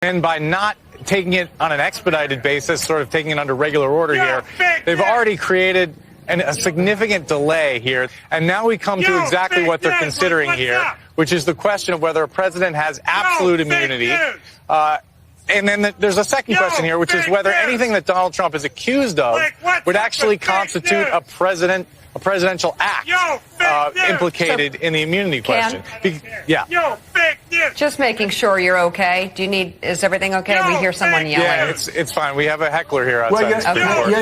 And by not taking it on an expedited basis, sort of taking it under regular order here, they've already created a significant delay here. And now we come to exactly what they're considering here, which is the question of whether a president has absolute immunity. And then there's a second question here, which is whether anything that Donald Trump is accused of would actually constitute a presidential act implicated in the immunity question. Yeah. Just making sure you're okay. Is everything okay? We hear someone yelling. Yeah, it's fine. We have a heckler here outside the Supreme Court.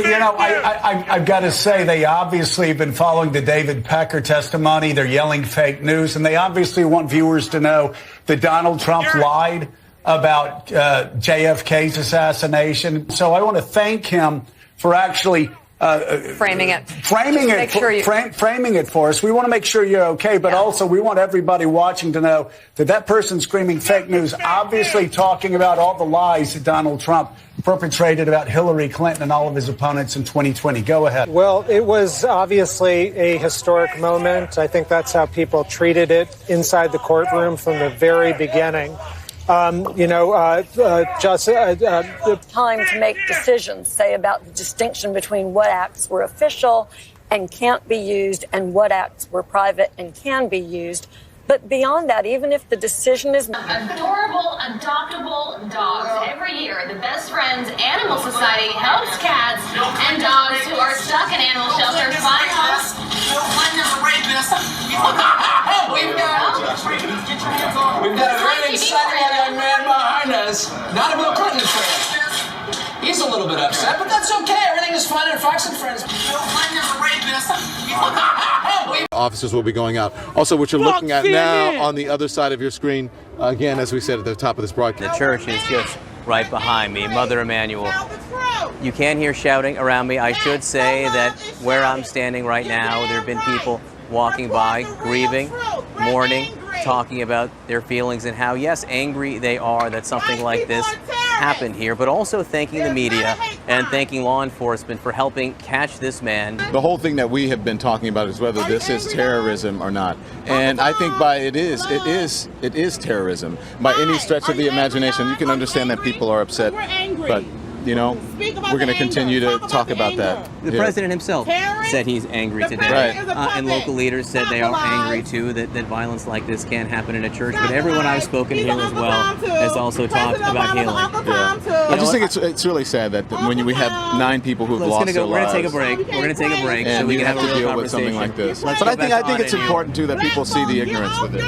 I've got to say, they obviously have been following the David Pecker testimony. They're yelling fake news, and they obviously want viewers to know that Donald Trump lied about JFK's assassination. So I want to thank him for actually framing it for us. We want to make sure you're okay, but also we want everybody watching to know that person screaming fake news, obviously talking about all the lies that Donald Trump perpetrated about Hillary Clinton and all of his opponents in 2020. Go ahead. Well, it was obviously a historic moment. I think that's how people treated it inside the courtroom from the very beginning. Time to make decisions, say about the distinction between what acts were official and can't be used and what acts were private and can be used. But beyond that, even if the decision is... Adorable, adoptable dogs. Every year, the Best Friends Animal Society helps cats and dogs who are stuck in animal shelters find homes. We've got a very exciting young man behind us, not a Bill Clinton fan. He's a little bit upset, but that's okay. Everything is fine at Fox and Friends. Officers will be going out. Also, what you're looking at now on the other side of your screen, again, as we said at the top of this broadcast. The church is just right behind me, Mother Emanuel. You can hear shouting around me. I should say that where I'm standing right now, there have been people walking by, grieving, mourning, talking about their feelings and how, yes, angry they are that something like this happened here, but also thanking the media and thanking law enforcement for helping catch this man. The whole thing that we have been talking about is whether this is terrorism or not. And I think it is terrorism. By any stretch of the imagination, you can understand that people are upset, but we're going to continue to talk about that. The president himself said he's angry today. Right. And local leaders said they are angry, too, that violence like this can't happen in a church. But everyone I've spoken here as well has also talked about healing. Yeah. I just think it's really sad that when we have 9 people who've lost their lives. We're going to take a break. We're going to take a break and so we can have have a to real deal with something like this. But I think it's important, too, that people see the ignorance with it.